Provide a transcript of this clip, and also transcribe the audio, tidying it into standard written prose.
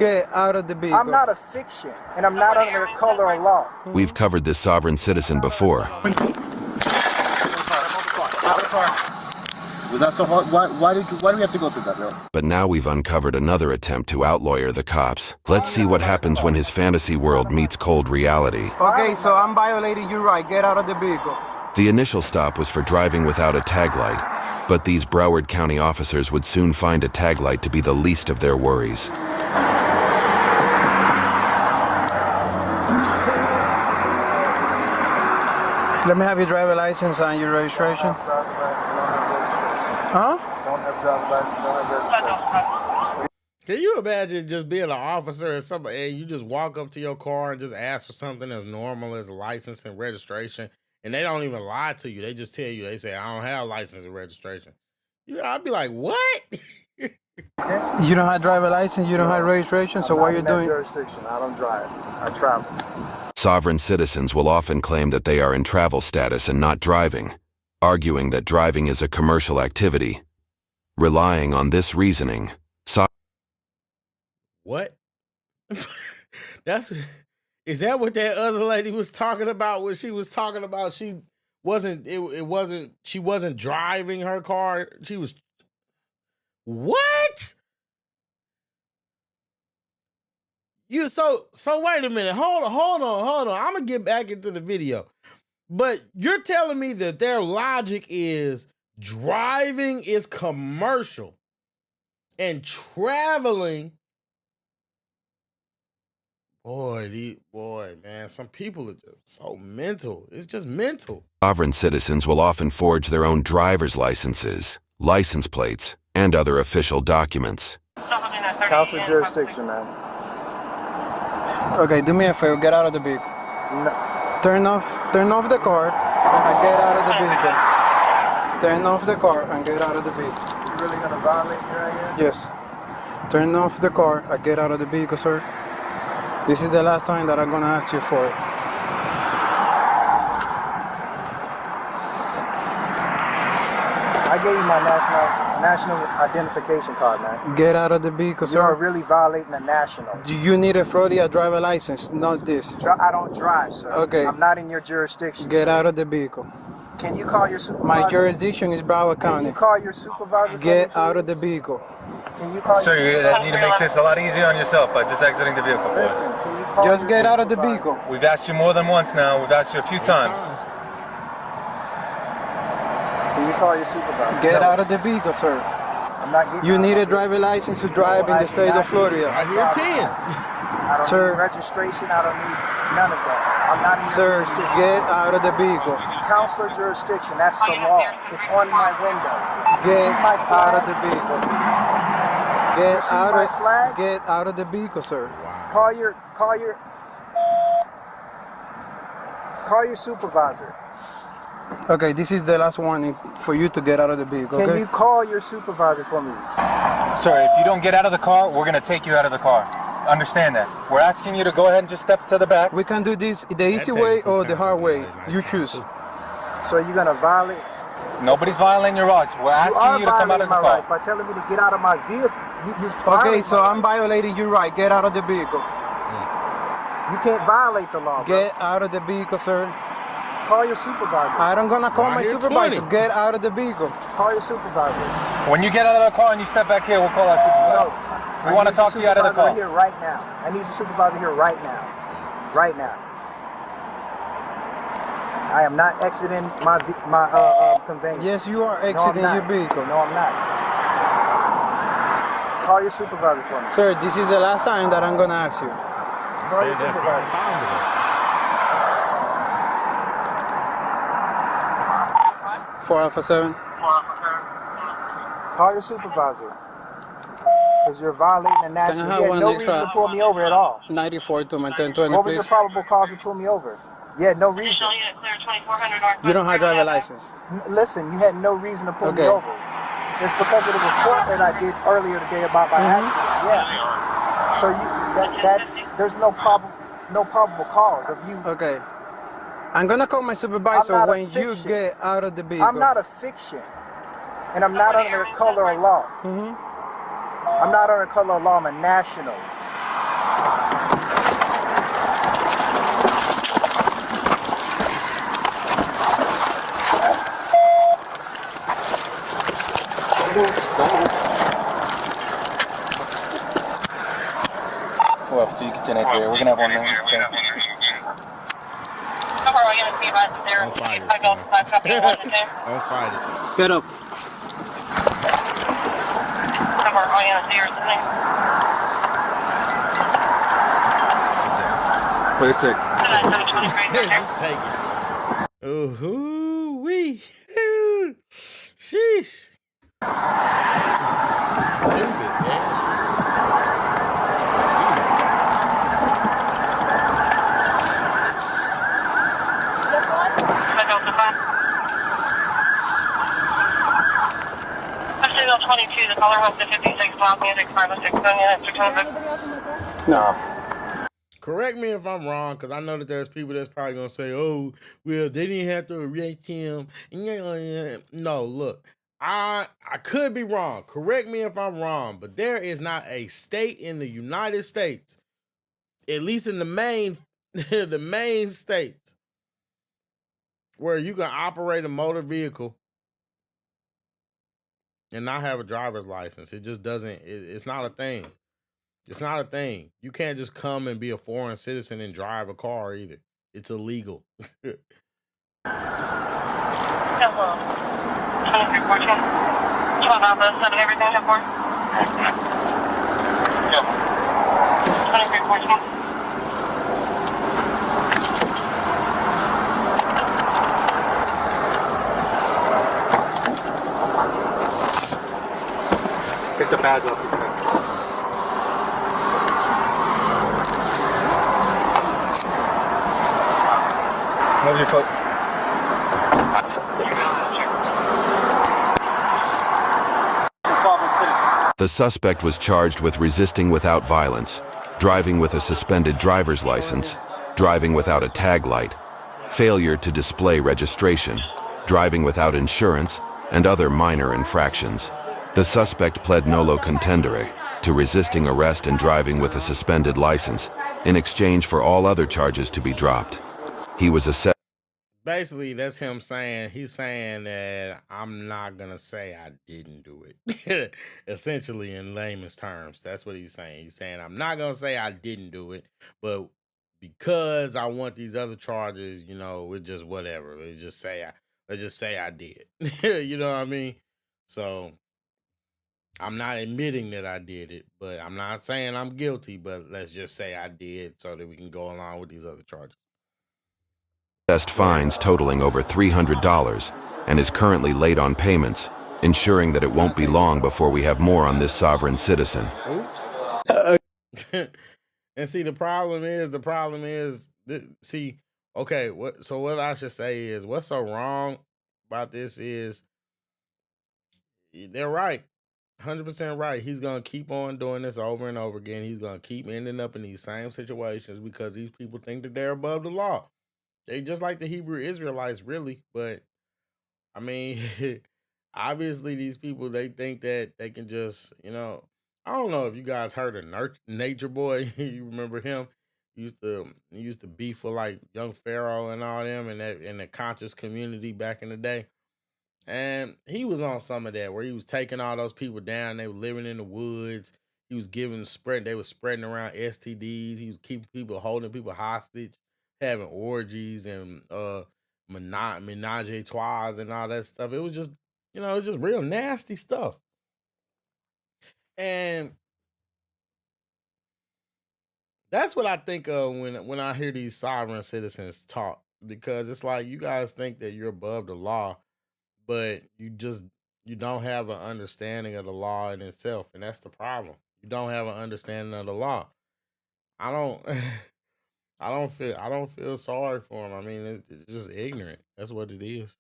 Get out of the vehicle. I'm not a fiction, and I'm not under the color of law. We've covered this sovereign citizen before. Was that so hard? Why do we have to go through that, bro? But now we've uncovered another attempt to outlawyer the cops. Let's see what happens when his fantasy world meets cold reality. Okay, so I'm violating your right. Get out of the vehicle. The initial stop was for driving without a tag light, but these Broward County officers would soon find a tag light to be the least of their worries. Let me have your driver license and your registration. Huh? Don't have driver's license, don't have registration. Can you imagine just being an officer and somebody, and you just walk up to your car and just ask for something as normal as license and registration, and they don't even lie to you. They just tell you, they say, I don't have license and registration. I'd be like, what? You don't have driver license, you don't have registration, so what are you doing? Jurisdiction. I don't drive. I travel. Sovereign citizens will often claim that they are in travel status and not driving, arguing that driving is a commercial activity. Relying on this reasoning, What? Is that what that other lady was talking about when she was talking about she wasn't driving her car? She was, what? So wait a minute. Hold on. I'm gonna get back into the video. But you're telling me that their logic is driving is commercial and traveling. Boy, man, some people are just so mental. It's just mental. Sovereign citizens will often forge their own driver's licenses, license plates, and other official documents. Council jurisdiction, man. Okay, do me a favor, get out of the vehicle. No. Turn off the car and get out of the vehicle. Turn off the car and get out of the vehicle. You really gonna violate me right here? Yes. Turn off the car and get out of the vehicle, sir. This is the last time that I'm gonna ask you for it. I gave you my national identification card, man. Get out of the vehicle, sir. You're really violating the national. Do you need a Florida driver license, not this? I don't drive, sir. Okay. I'm not in your jurisdiction. Get sir. out of the vehicle. Can you call your supervisor? My jurisdiction is Broward Can County. you call your supervisor? Get out of the vehicle. Can you call Sir, you need to make this a lot easier on yourself by just exiting the vehicle for us. Listen, can you call Just your get out of the supervisor? vehicle. We've asked you more than once now. We've asked you a few times. Can you call your supervisor? Get out of the vehicle, sir. I'm not getting You out need of a my driver license to drive in the state of Florida. I hear 10. I don't Sir. need registration. I don't need none of that. I'm not in your Sir, jurisdiction. get out of the vehicle. Counselor jurisdiction. That's the law. It's on my window. You Get see my out of flag? the vehicle. You Get see out my of flag? get out of the vehicle, sir. Call your supervisor. Okay, this is the last warning for you to get out of the vehicle, Can okay? you call your supervisor for me? Sir, if you don't get out of the car, we're going to take you out of the car. Understand that. We're asking you to go ahead and just step to the back. We can do this the easy way or the hard way. You choose. So you're gonna violate? Nobody's violating your rights. We're asking you to come out of the my car. rights by telling me to get out of my vehicle. Okay, so I'm violating your right. Get out of the vehicle. You can't violate the law. Get out of the vehicle, sir. Call your supervisor. I don't gonna call my You're supervisor. 20. Get out of the vehicle. Call your supervisor. When you get out of the car and you step back here, we'll call our supervisor. No. We want to talk to you out of the car. Here right now. I need your supervisor here right now. Right now. I am not exiting my conveyance. Yes, you are exiting your vehicle. No, I'm not. Call your supervisor for me. Sir, this is the last time that I'm gonna ask you. Call your Said that 5 supervisor. times ago. 4 Alpha 7. Call your supervisor. Because you're violating the national. have You had one no extra? reason to pull me over at all. 94 to my 1020, What was your please. probable cause to pull me over? You had no reason. You don't have driver license. Listen, you had no reason to pull me Okay. over. It's because of the report that I did earlier today about my accident. Yeah. So there's no probable cause of you. Okay. I'm gonna call my supervisor I'm not a when you fiction. get out of the vehicle. I'm not a fiction, and I'm not under the color of law. I'm not under the color of law. I'm a national. 12, so you can 10 8 there. We're gonna have one there. Okay. Don't fight it, son. Don't fight it. Get up. Wait a sec. Just take it. Ooh wee. Sheesh. Stupid, man. Signal 22, the color was the 56 loud music 506. No. Correct me if I'm wrong, because I know that there's people that's probably gonna say, "Oh, well, they didn't have to arrest him." No, look, I could be wrong. Correct me if I'm wrong, but there is not a state in the United States, at least in the main states, where you can operate a motor vehicle and not have a driver's license. It just doesn't. It's not a thing. It's not a thing. You can't just come and be a foreign citizen and drive a car either. It's illegal. Hello. 2314. 12 Alpha 7 everything, 10 4. 2314. Pick the pads up. Move your foot. The suspect was charged with resisting without violence, driving with a suspended driver's license, driving without a tag light, failure to display registration, driving without insurance, and other minor infractions. The suspect pled nolo contendere to resisting arrest and driving with a suspended license in exchange for all other charges to be dropped. He was assessed. Basically, that's him saying, he's saying that I'm not going to say I didn't do it. Essentially, in layman's terms, that's what he's saying. He's saying, I'm not going to say I didn't do it, but because I want these other charges, you know, it's just whatever. Let's just say I did. You know what I mean? So I'm not admitting that I did it, but I'm not saying I'm guilty, but let's just say I did so that we can go along with these other charges. Fines totaling over $300 and is currently late on payments, ensuring that it won't be long before we have more on this sovereign citizen. And see, the problem is, okay, what I should say is, what's so wrong about this is, they're right. 100% right. He's going to keep on doing this over and over again. He's going to keep ending up in these same situations because these people think that they're above the law. They just like the Hebrew Israelites, really. But, I mean, obviously these people, they think that they can just, you know, I don't know if you guys heard of Nature Boy. You remember him? He used to beef with like Young Pharaoh and all them in the conscious community back in the day. And he was on some of that where he was taking all those people down. They were living in the woods. He was they were spreading around STDs. He was holding people hostage, having orgies and menage a trois and all that stuff. It was just, you know, it was just real nasty stuff. And that's what I think of when I hear these sovereign citizens talk, because it's like, you guys think that you're above the law, but you don't have an understanding of the law in itself, and that's the problem. You don't have an understanding of the law. I don't feel sorry for him. I mean, it's just ignorant. That's what it is.